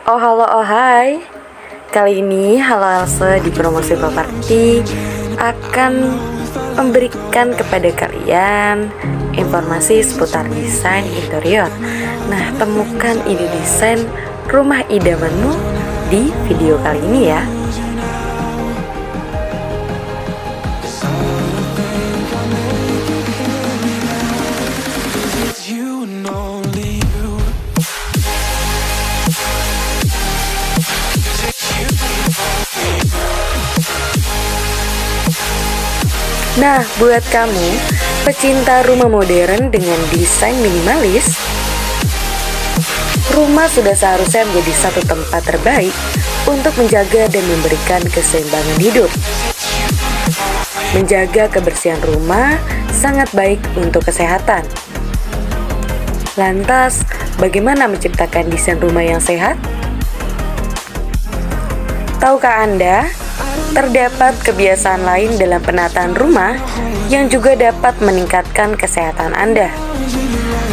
Oh halo, oh hai. Kali ini Halo Else di Promosi Properti akan memberikan kepada kalian informasi seputar desain interior. Nah, temukan ide desain rumah idamanmu di video kali ini ya. Nah, buat kamu pecinta rumah modern dengan desain minimalis, rumah sudah seharusnya menjadi satu tempat terbaik untuk menjaga dan memberikan keseimbangan hidup. Menjaga kebersihan rumah sangat baik untuk kesehatan. Lantas, bagaimana menciptakan desain rumah yang sehat? Tahukah Anda, terdapat kebiasaan lain dalam penataan rumah yang juga dapat meningkatkan kesehatan Anda.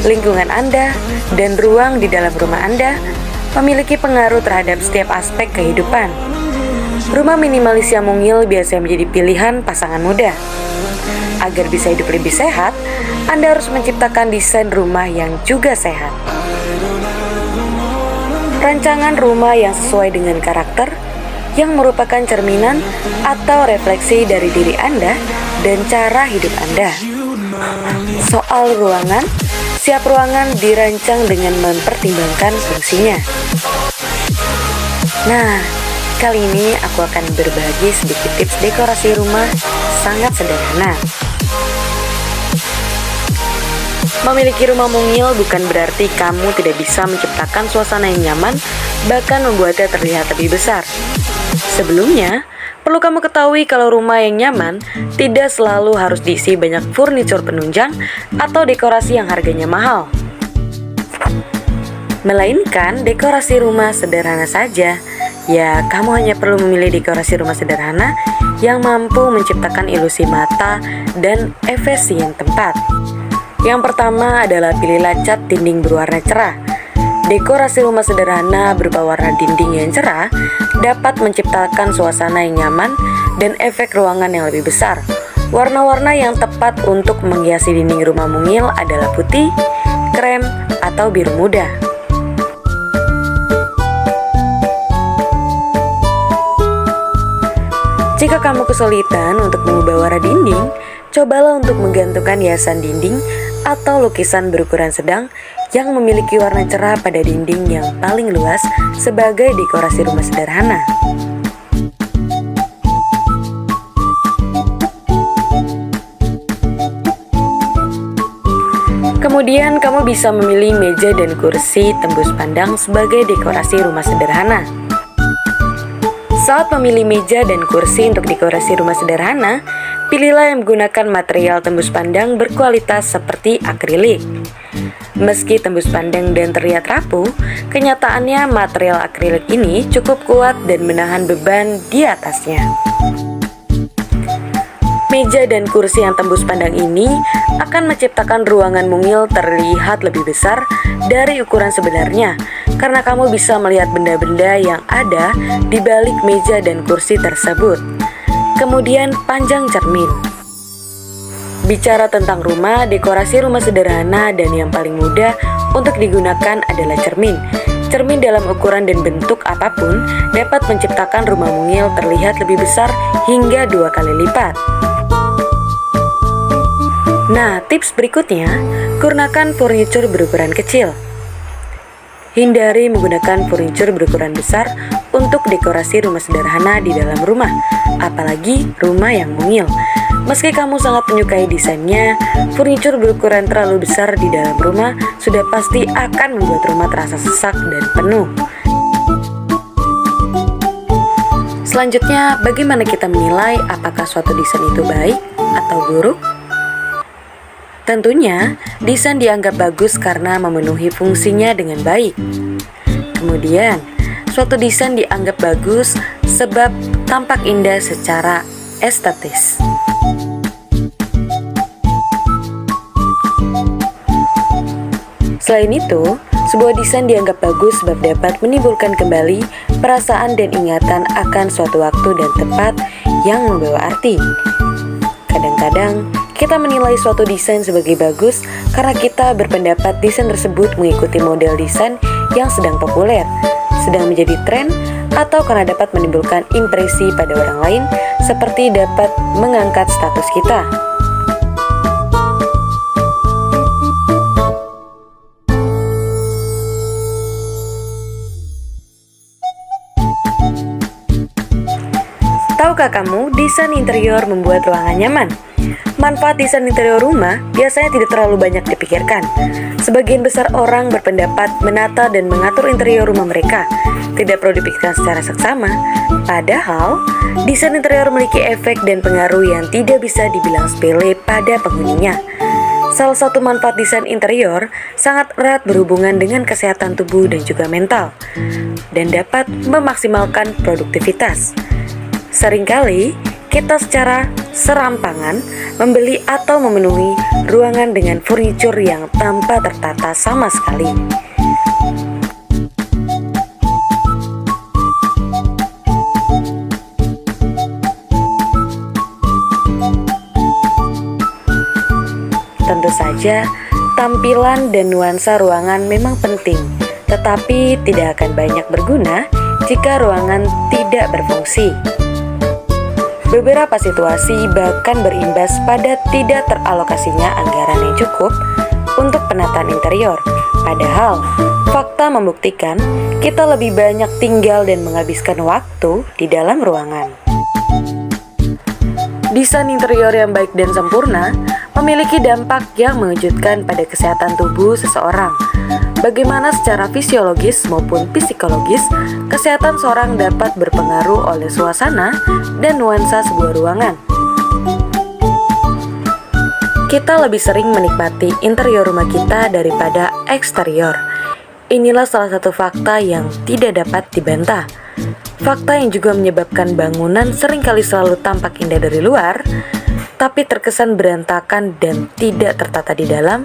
Lingkungan Anda dan ruang di dalam rumah Anda memiliki pengaruh terhadap setiap aspek kehidupan. Rumah minimalis yang mungil biasanya menjadi pilihan pasangan muda. Agar bisa hidup lebih sehat, Anda harus menciptakan desain rumah yang juga sehat. Rancangan rumah yang sesuai dengan karakter, yang merupakan cerminan atau refleksi dari diri Anda dan cara hidup Anda. Soal ruangan, setiap ruangan dirancang dengan mempertimbangkan fungsinya. Nah, kali ini aku akan berbagi sedikit tips dekorasi rumah sangat sederhana. Memiliki rumah mungil bukan berarti kamu tidak bisa menciptakan suasana yang nyaman, bahkan membuatnya terlihat lebih besar. Sebelumnya, perlu kamu ketahui kalau rumah yang nyaman tidak selalu harus diisi banyak furnitur penunjang atau dekorasi yang harganya mahal. Melainkan dekorasi rumah sederhana saja. Ya, kamu hanya perlu memilih dekorasi rumah sederhana yang mampu menciptakan ilusi mata dan efisiensi yang tepat. Yang pertama adalah pilihlah cat dinding berwarna cerah. Dekorasi rumah sederhana berupa warna dinding yang cerah dapat menciptakan suasana yang nyaman dan efek ruangan yang lebih besar. Warna-warna yang tepat untuk menghiasi dinding rumah mungil adalah putih, krem, atau biru muda. Jika kamu kesulitan untuk mengubah warna dinding, cobalah untuk menggantungkan hiasan dinding atau lukisan berukuran sedang yang memiliki warna cerah pada dinding yang paling luas sebagai dekorasi rumah sederhana. Kemudian kamu bisa memilih meja dan kursi tembus pandang sebagai dekorasi rumah sederhana. Saat memilih meja dan kursi untuk dekorasi rumah sederhana, pilihlah yang menggunakan material tembus pandang berkualitas seperti akrilik. Meski tembus pandang dan terlihat rapuh, kenyataannya material akrilik ini cukup kuat dan menahan beban di atasnya. Meja dan kursi yang tembus pandang ini akan menciptakan ruangan mungil terlihat lebih besar dari ukuran sebenarnya, karena kamu bisa melihat benda-benda yang ada di balik meja dan kursi tersebut. Kemudian panjang cermin. Bicara tentang rumah, dekorasi rumah sederhana dan yang paling mudah untuk digunakan adalah cermin. Cermin dalam ukuran dan bentuk apapun dapat menciptakan rumah mungil terlihat lebih besar hingga 2 kali lipat. Nah, tips berikutnya, gunakan furnitur berukuran kecil. Hindari menggunakan furnitur berukuran besar untuk dekorasi rumah sederhana di dalam rumah, apalagi rumah yang mungil. Meski kamu sangat menyukai desainnya, furnitur berukuran terlalu besar di dalam rumah sudah pasti akan membuat rumah terasa sesak dan penuh. Selanjutnya, bagaimana kita menilai apakah suatu desain itu baik atau buruk? Tentunya, desain dianggap bagus karena memenuhi fungsinya dengan baik. Kemudian, suatu desain dianggap bagus sebab tampak indah secara estetis. Selain itu, Sebuah desain dianggap bagus sebab dapat menimbulkan kembali perasaan dan ingatan akan suatu waktu dan tempat yang membawa arti. Kadang-kadang, kita menilai suatu desain sebagai bagus karena kita berpendapat desain tersebut mengikuti model desain yang sedang populer, sedang menjadi tren, atau karena dapat menimbulkan impresi pada orang lain seperti dapat mengangkat status kita. Tahukah kamu, desain interior membuat ruangan nyaman? Manfaat desain interior rumah biasanya tidak terlalu banyak dipikirkan. Sebagian besar orang berpendapat menata dan mengatur interior rumah mereka tidak perlu dipikirkan secara seksama. Padahal, desain interior memiliki efek dan pengaruh yang tidak bisa dibilang sepele pada penghuninya. Salah satu manfaat desain interior sangat erat berhubungan dengan kesehatan tubuh dan juga mental, dan dapat memaksimalkan produktivitas. Seringkali, kita secara serampangan membeli atau memenuhi ruangan dengan furnitur yang tanpa tertata sama sekali. Tentu saja, tampilan dan nuansa ruangan memang penting, tetapi tidak akan banyak berguna jika ruangan tidak berfungsi. Beberapa situasi bahkan berimbas pada tidak teralokasinya anggaran yang cukup untuk penataan interior. Padahal, fakta membuktikan kita lebih banyak tinggal dan menghabiskan waktu di dalam ruangan. Desain interior yang baik dan sempurna memiliki dampak yang mengejutkan pada kesehatan tubuh seseorang. Bagaimana secara fisiologis maupun psikologis, kesehatan seorang dapat berpengaruh oleh suasana dan nuansa sebuah ruangan. Kita lebih sering menikmati interior rumah kita daripada eksterior. Inilah salah satu fakta yang tidak dapat dibantah. Fakta yang juga menyebabkan bangunan seringkali selalu tampak indah dari luar, tapi terkesan berantakan dan tidak tertata di dalam.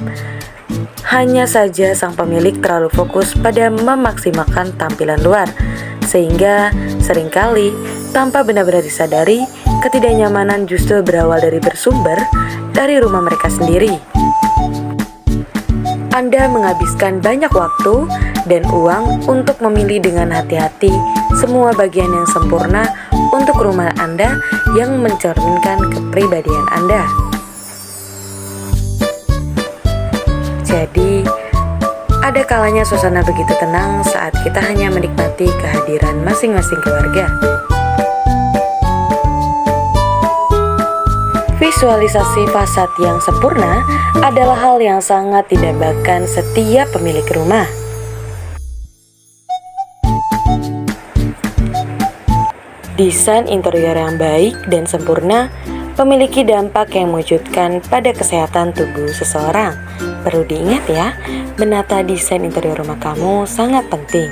Hanya saja sang pemilik terlalu fokus pada memaksimalkan tampilan luar, sehingga seringkali tanpa benar-benar disadari, ketidaknyamanan justru berawal dari bersumber dari rumah mereka sendiri. Anda menghabiskan banyak waktu dan uang untuk memilih dengan hati-hati semua bagian yang sempurna untuk rumah Anda yang mencerminkan kepribadian Anda. Jadi, ada kalanya suasana begitu tenang saat kita hanya menikmati kehadiran masing-masing keluarga. Visualisasi fasad yang sempurna adalah hal yang sangat didambakan setiap pemilik rumah. Desain interior yang baik dan sempurna memiliki dampak yang mewujudkan pada kesehatan tubuh seseorang. Perlu diingat ya, menata desain interior rumah kamu sangat penting.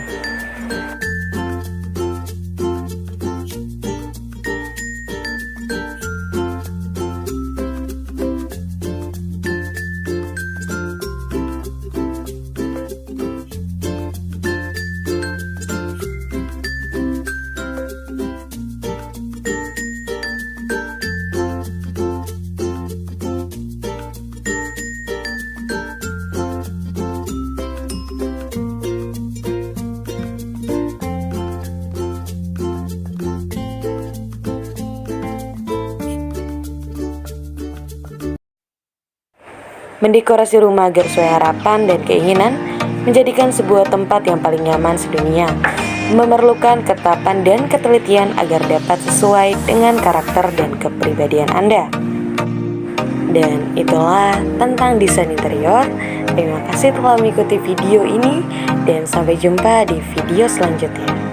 Mendekorasi rumah agar sesuai harapan dan keinginan menjadikan sebuah tempat yang paling nyaman sedunia. Memerlukan ketetapan dan ketelitian agar dapat sesuai dengan karakter dan kepribadian Anda. Dan itulah tentang desain interior. Terima kasih telah mengikuti video ini dan sampai jumpa di video selanjutnya.